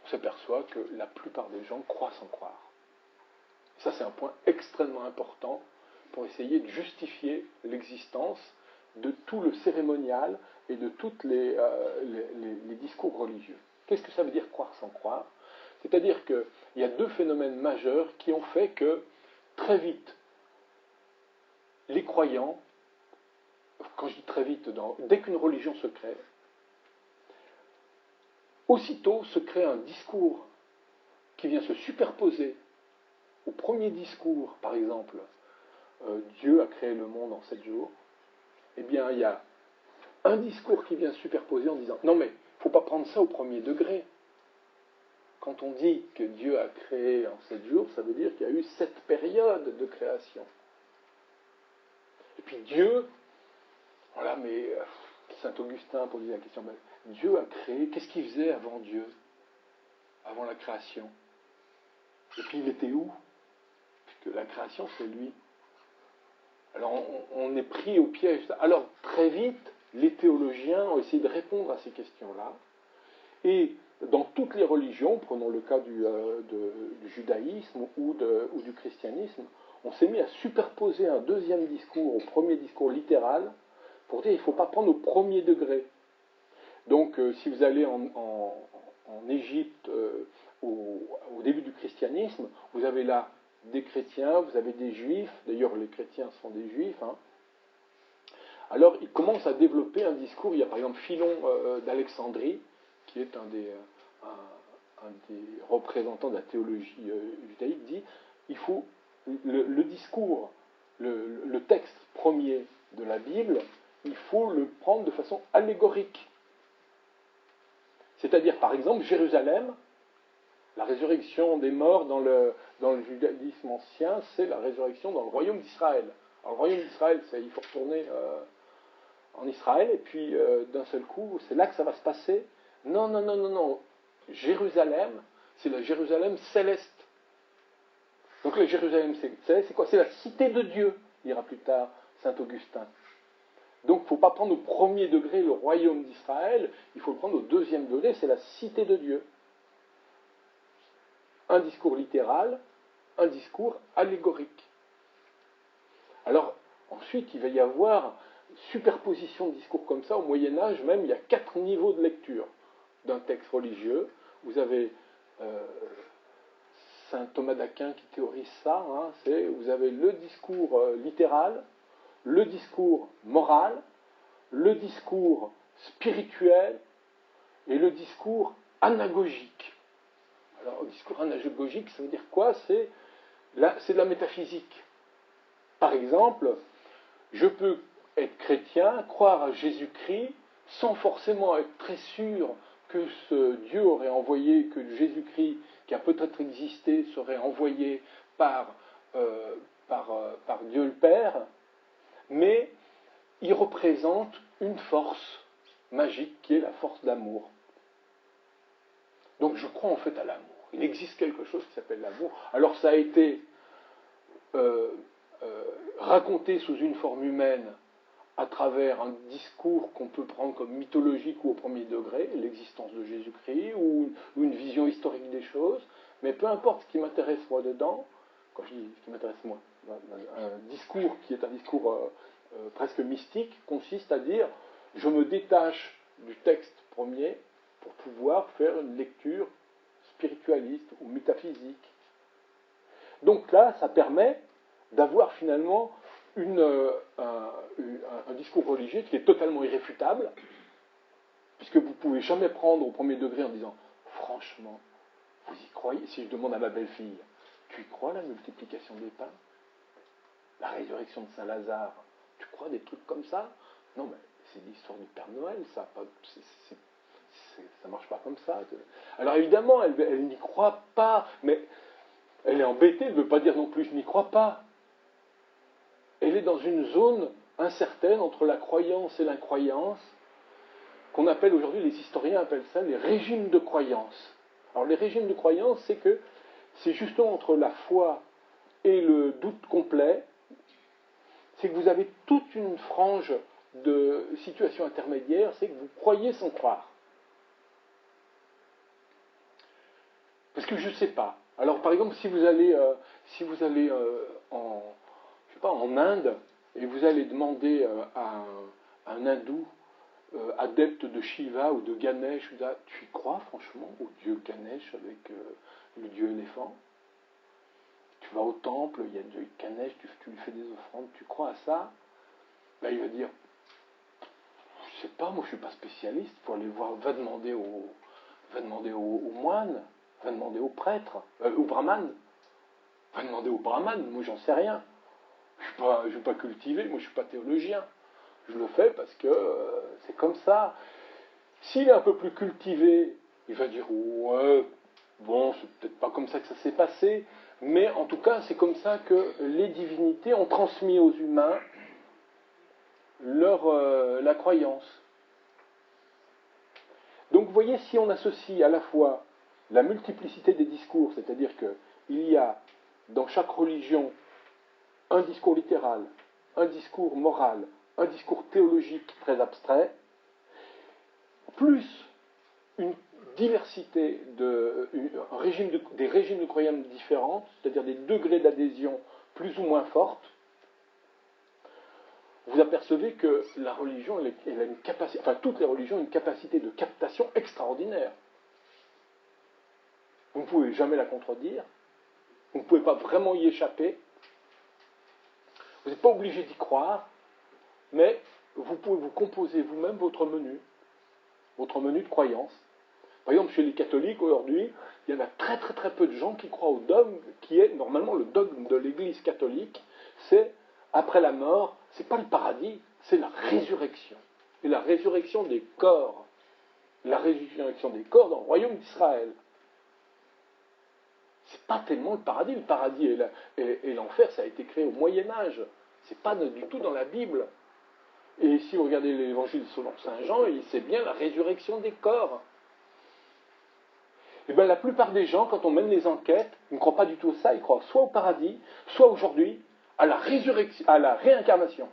on s'aperçoit que la plupart des gens croient sans croire. Ça, c'est un point extrêmement important pour essayer de justifier l'existence de tout le cérémonial et de tous les discours religieux. Qu'est-ce que ça veut dire croire sans croire? C'est-à-dire qu'il y a 2 phénomènes majeurs qui ont fait que, très vite, les croyants, quand je dis très vite, dès qu'une religion se crée, aussitôt se crée un discours qui vient se superposer au premier discours, par exemple, Dieu a créé le monde en 7 jours. Eh bien, il y a un discours qui vient se superposer en disant, non mais, il ne faut pas prendre ça au premier degré. Quand on dit que Dieu a créé en 7 jours, ça veut dire qu'il y a eu 7 périodes de création. Et puis Dieu, voilà, mais Saint Augustin posait la question, Dieu a créé, qu'est-ce qu'il faisait avant Dieu, avant la création? Et puis il était où? Puisque la création, c'est lui. Alors on est pris au piège. Alors très vite, les théologiens ont essayé de répondre à ces questions-là. Et dans toutes les religions, prenons le cas du judaïsme ou du christianisme, on s'est mis à superposer un deuxième discours au premier discours littéral pour dire qu'il ne faut pas prendre au premier degré. Donc si vous allez en Égypte au début du christianisme, vous avez là des chrétiens, vous avez des juifs, d'ailleurs les chrétiens sont des juifs, Alors ils commencent à développer un discours. Il y a par exemple Philon d'Alexandrie, qui est un des représentants de la théologie judaïque, dit il faut le discours, le texte premier de la Bible, il faut le prendre de façon allégorique. C'est-à-dire, par exemple, Jérusalem, la résurrection des morts dans le judaïsme ancien, c'est la résurrection dans le royaume d'Israël. Alors, le royaume d'Israël, il faut retourner en Israël, et puis d'un seul coup, c'est là que ça va se passer. Non. Jérusalem, c'est la Jérusalem céleste. Donc la Jérusalem céleste, c'est quoi? C'est la cité de Dieu, dira plus tard saint Augustin. Donc il ne faut pas prendre au premier degré le royaume d'Israël, il faut le prendre au deuxième degré, c'est la cité de Dieu. un discours littéral, un discours allégorique. Alors, ensuite, il va y avoir superposition de discours comme ça. Au Moyen-Âge, même, il y a 4 niveaux de lecture d'un texte religieux. Vous avez saint Thomas d'Aquin qui théorise ça. Vous avez le discours littéral, le discours moral, le discours spirituel et le discours anagogique. Alors, le discours anagogique, ça veut dire quoi? C'est de la métaphysique. Par exemple, je peux être chrétien, croire à Jésus-Christ, sans forcément être très sûr que ce Dieu aurait envoyé, que Jésus-Christ, qui a peut-être existé, serait envoyé par Dieu le Père, mais il représente une force magique qui est la force d'amour. Donc je crois en fait à l'amour. Il existe quelque chose qui s'appelle l'amour. Alors ça a été raconté sous une forme humaine à travers un discours qu'on peut prendre comme mythologique ou au premier degré, l'existence de Jésus-Christ, ou une vision historique des choses, mais peu importe ce qui m'intéresse moi dedans, quand je dis ce qui m'intéresse moi, un discours qui est un discours presque mystique, consiste à dire, je me détache du texte premier pour pouvoir faire une lecture spiritualiste ou métaphysique. Donc là, ça permet d'avoir finalement un discours religieux qui est totalement irréfutable, puisque vous ne pouvez jamais prendre au premier degré en disant « Franchement, vous y croyez ?» Si je demande à ma belle-fille « Tu y crois la multiplication des pains? La résurrection de Saint-Lazare? Tu crois des trucs comme ça ?» Non, mais c'est l'histoire du Père Noël, ça ne marche pas comme ça. Alors évidemment, elle n'y croit pas, mais elle est embêtée, elle ne veut pas dire non plus « Je n'y crois pas ». Elle est dans une zone incertaine entre la croyance et l'incroyance, qu'on appelle aujourd'hui, les historiens appellent ça les régimes de croyance. Alors les régimes de croyance, c'est justement entre la foi et le doute complet, c'est que vous avez toute une frange de situations intermédiaires, c'est que vous croyez sans croire. Parce que je ne sais pas. Alors par exemple, si vous allez en Inde, et vous allez demander à un hindou adepte de Shiva ou de Ganesh, tu y crois franchement au dieu Ganesh avec le dieu éléphant? Tu vas au temple, il y a le dieu Ganesh, tu lui fais des offrandes, tu crois à ça? Ben, il va dire, je sais pas, moi je suis pas spécialiste, pour aller voir, va demander aux moines, va demander aux prêtres, aux brahmanes, va demander aux brahmanes, moi j'en sais rien. Je ne suis pas cultivé, moi je ne suis pas théologien. Je le fais parce que c'est comme ça. S'il est un peu plus cultivé, il va dire ouais, bon, c'est peut-être pas comme ça que ça s'est passé, mais en tout cas, c'est comme ça que les divinités ont transmis aux humains la croyance. Donc vous voyez, si on associe à la fois la multiplicité des discours, c'est-à-dire qu'il y a dans chaque religion un discours littéral, un discours moral, un discours théologique très abstrait, plus une diversité, des régimes de croyances différentes, c'est-à-dire des degrés d'adhésion plus ou moins fortes, vous apercevez que la religion, elle a une capacité, enfin toutes les religions ont une capacité de captation extraordinaire. Vous ne pouvez jamais la contredire, vous ne pouvez pas vraiment y échapper, vous n'êtes pas obligé d'y croire, mais vous pouvez vous composer vous-même votre menu de croyance. Par exemple, chez les catholiques, aujourd'hui, il y en a très très très peu de gens qui croient au dogme, qui est normalement le dogme de l'Église catholique, c'est, après la mort, c'est pas le paradis, c'est la résurrection. Et la résurrection des corps. La résurrection des corps dans le royaume d'Israël. C'est pas tellement le paradis et l'enfer, ça a été créé au Moyen-Âge. C'est pas du tout dans la Bible. Et si vous regardez l'évangile selon Saint Jean, c'est bien la résurrection des corps. Et bien la plupart des gens, quand on mène les enquêtes, ils ne croient pas du tout à ça, ils croient soit au paradis, soit aujourd'hui à la résurrection, à la réincarnation.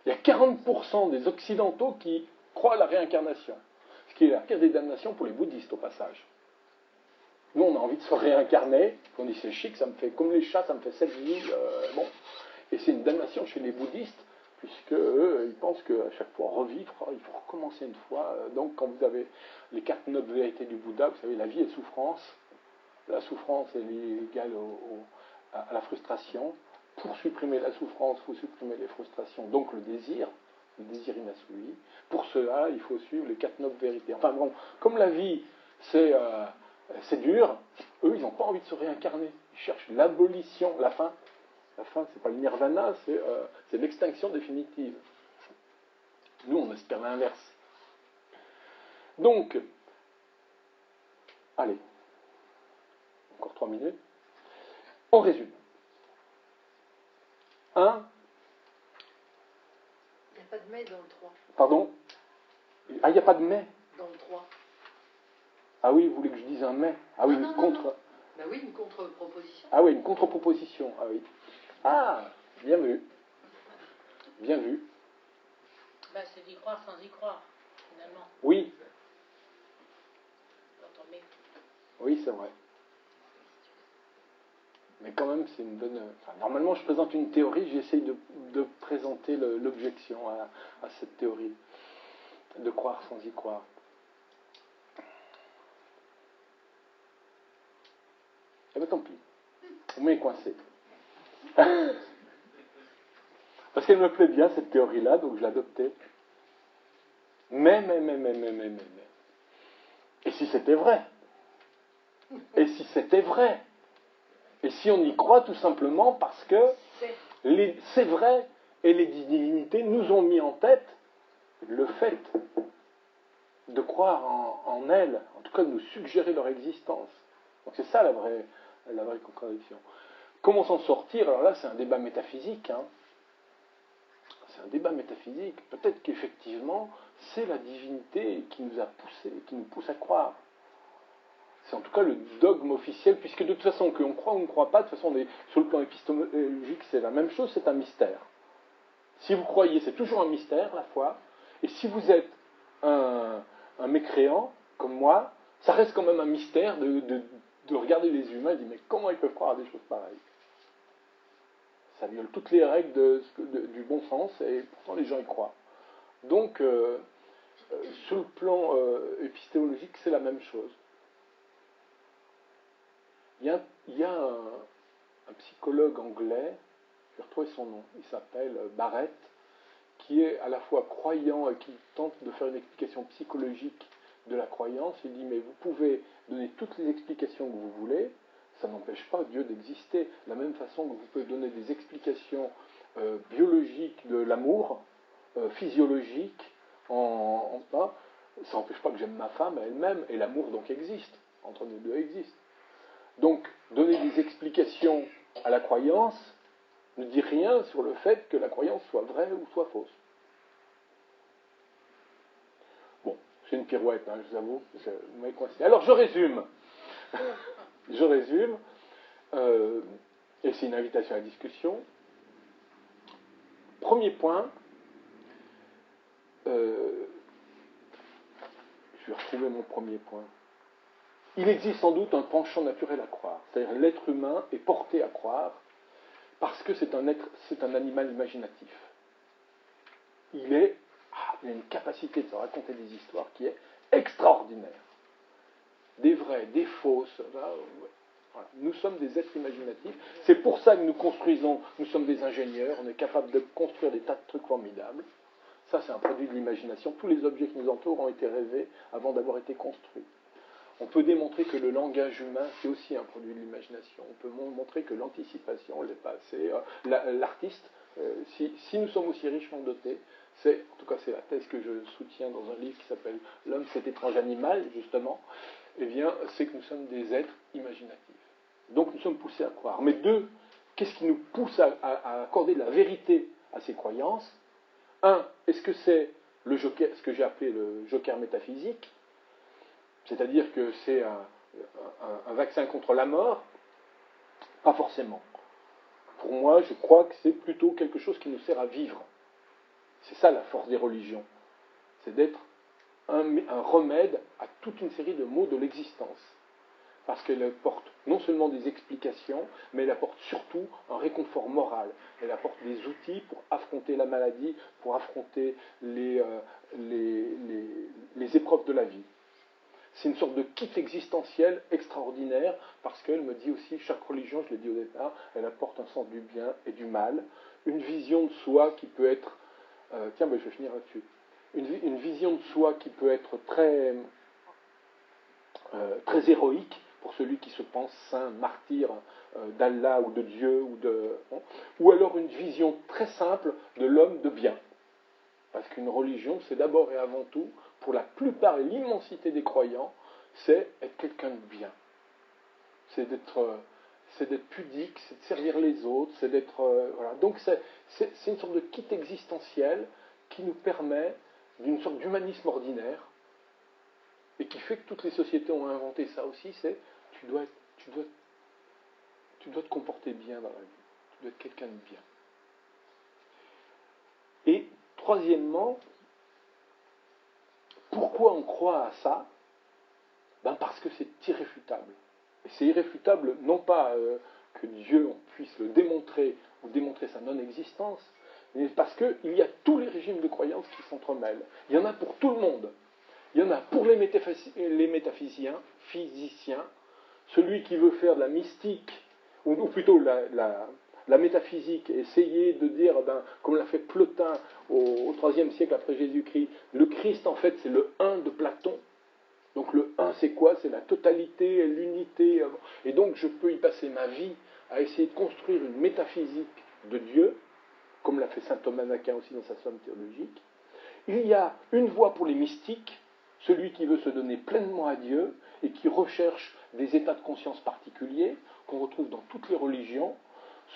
Il y a 40% des Occidentaux qui croient à la réincarnation. Ce qui est la pire des damnations pour les bouddhistes au passage. Nous, on a envie de se réincarner. On dit c'est chic, ça me fait comme les chats, ça me fait 7 vies. Bon. Et c'est une damnation chez les bouddhistes, puisque eux, ils pensent qu'à chaque fois revivre, il faut recommencer une fois. Donc, quand vous avez les 4 nobles vérités du Bouddha, vous savez, la vie est souffrance. La souffrance est égale à la frustration. Pour supprimer la souffrance, il faut supprimer les frustrations, donc le désir inassouvi. Pour cela, il faut suivre les 4 nobles vérités. Enfin bon, comme la vie, c'est dur, eux, ils n'ont pas envie de se réincarner. Ils cherchent l'abolition, la fin. La fin, c'est pas le nirvana, c'est l'extinction définitive. Nous, on espère l'inverse. Donc, allez, encore 3 minutes. On résume. 1. Il n'y a pas de mais dans le 3. Pardon? Ah, il n'y a pas de mais dans le 3. Ah oui, vous voulez que je dise un mais? Ah oui, non, une contre... non. Ben oui, une contre-proposition. Ah oui, une contre-proposition. Ah oui. Ah, bien vu. Bien vu. Ben, c'est d'y croire sans y croire, finalement. Oui. Quand on met... Oui, c'est vrai. Mais quand même, c'est une bonne... Enfin, normalement, je présente une théorie, j'essaye de présenter l'objection à cette théorie. De croire sans y croire. Eh bien, tant pis. Vous m'avez coincé. Parce qu'elle me plaît bien, cette théorie-là, donc je l'adoptais. Mais. Et si c'était vrai? Et si c'était vrai? Et si on y croit tout simplement parce que c'est vrai et les divinités nous ont mis en tête le fait de croire en elles, en tout cas de nous suggérer leur existence. Donc c'est ça la vraie contradiction. Comment s'en sortir? Alors là, c'est un débat métaphysique. C'est un débat métaphysique. Peut-être qu'effectivement, c'est la divinité qui nous a poussé, qui nous pousse à croire. C'est en tout cas le dogme officiel, puisque de toute façon, qu'on croit ou on ne croit pas, de toute façon, sur le plan épistémologique, c'est la même chose, c'est un mystère. Si vous croyez, c'est toujours un mystère, la foi. Et si vous êtes un mécréant, comme moi, ça reste quand même un mystère de regarder les humains et de dire, mais comment ils peuvent croire à des choses pareilles? Ça viole toutes les règles du bon sens, et pourtant les gens y croient. Donc, sur le plan épistémologique, c'est la même chose. Il y a un psychologue anglais, je vais retrouver son nom, il s'appelle Barrett, qui est à la fois croyant et qui tente de faire une explication psychologique de la croyance. Il dit, mais vous pouvez donner toutes les explications que vous voulez, ça n'empêche pas Dieu d'exister. De la même façon que vous pouvez donner des explications biologiques de l'amour, physiologiques, ça n'empêche pas que j'aime ma femme elle-même, et l'amour donc existe, entre nous deux existe. Donc, donner des explications à la croyance ne dit rien sur le fait que la croyance soit vraie ou soit fausse. Bon, c'est une pirouette, je vous avoue, vous m'avez coincé. Alors, je résume. Et c'est une invitation à la discussion. Premier point, je vais retrouver mon premier point. Il existe sans doute un penchant naturel à croire, c'est-à-dire l'être humain est porté à croire parce que c'est un animal imaginatif. Il a une capacité de se raconter des histoires qui est extraordinaire. Des vraies, des fausses. Voilà. Nous sommes des êtres imaginatifs. C'est pour ça que nous construisons, nous sommes des ingénieurs, on est capable de construire des tas de trucs formidables. Ça, c'est un produit de l'imagination. Tous les objets qui nous entourent ont été rêvés avant d'avoir été construits. On peut démontrer que le langage humain, c'est aussi un produit de l'imagination. On peut montrer que l'anticipation, le passé, l'artiste, si nous sommes aussi richement dotés, en tout cas c'est la thèse que je soutiens dans un livre qui s'appelle L'homme, cet étrange animal, justement, eh bien, c'est que nous sommes des êtres imaginatifs. Donc nous sommes poussés à croire. Mais qu'est-ce qui nous pousse à accorder de la vérité à ces croyances? Est-ce que c'est ce que j'ai appelé le joker métaphysique? C'est-à-dire que c'est un vaccin contre la mort? Pas forcément. Pour moi, je crois que c'est plutôt quelque chose qui nous sert à vivre. C'est ça la force des religions. C'est d'être un remède à toute une série de maux de l'existence. parce qu'elle apporte non seulement des explications, mais elle apporte surtout un réconfort moral. Elle apporte des outils pour affronter la maladie, pour affronter les épreuves de la vie. C'est une sorte de kit existentiel extraordinaire, parce qu'elle me dit aussi, chaque religion, je l'ai dit au départ, elle apporte un sens du bien et du mal, une vision de soi qui peut être... je vais finir là-dessus. Une vision de soi qui peut être très héroïque pour celui qui se pense saint, martyr d'Allah ou de Dieu, ou alors une vision très simple de l'homme de bien. Parce qu'une religion, c'est d'abord et avant tout, pour la plupart et l'immensité des croyants, c'est être quelqu'un de bien. C'est d'être pudique, c'est de servir les autres, c'est d'être... voilà. Donc c'est une sorte de kit existentiel qui nous permet d'une sorte d'humanisme ordinaire, et qui fait que toutes les sociétés ont inventé ça aussi, c'est tu dois te comporter bien dans la vie, tu dois être quelqu'un de bien. Et troisièmement, pourquoi on croit à ça ? Parce que c'est irréfutable. Et c'est irréfutable, non pas que Dieu on puisse le démontrer ou démontrer sa non-existence, mais parce qu'il y a tous les régimes de croyance qui s'entremêlent. Il y en a pour tout le monde. Il y en a pour les métaphysiciens, celui qui veut faire de la mystique, ou plutôt la métaphysique, essayer de dire, comme l'a fait Plotin au IIIe siècle après Jésus-Christ, le Christ en fait c'est le un de Platon. Donc le un c'est quoi ? C'est la totalité, l'unité. Et donc je peux y passer ma vie à essayer de construire une métaphysique de Dieu, comme l'a fait saint Thomas d'Aquin aussi dans sa Somme théologique. Il y a une voie pour les mystiques, celui qui veut se donner pleinement à Dieu et qui recherche des états de conscience particuliers qu'on retrouve dans toutes les religions,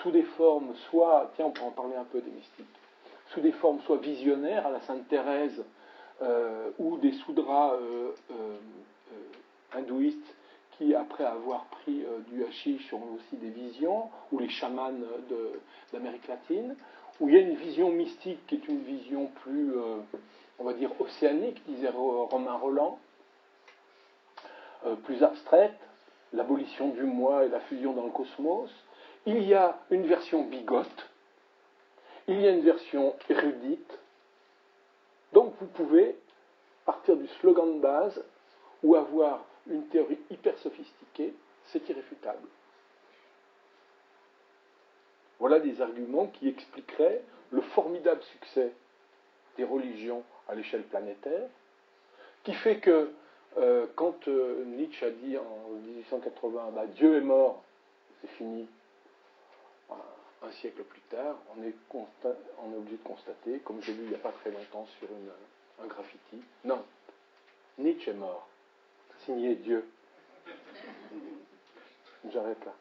sous des formes soit, on peut en parler un peu des mystiques, sous des formes soit visionnaires à la Sainte Thérèse, ou des soudras hindouistes qui, après avoir pris du hashish, ont aussi des visions, ou les chamans d'Amérique latine, où il y a une vision mystique qui est une vision plus, on va dire, océanique, disait Romain Rolland, plus abstraite, l'abolition du moi et la fusion dans le cosmos. Il y a une version bigote, il y a une version érudite. Donc vous pouvez partir du slogan de base ou avoir une théorie hyper sophistiquée, c'est irréfutable. Voilà des arguments qui expliqueraient le formidable succès des religions à l'échelle planétaire, qui fait que quand Nietzsche a dit en 1880 Dieu est mort, c'est fini, un siècle plus tard, on est obligé de constater, comme j'ai lu il n'y a pas très longtemps sur un graffiti, non, Nietzsche est mort, signé Dieu. J'arrête là.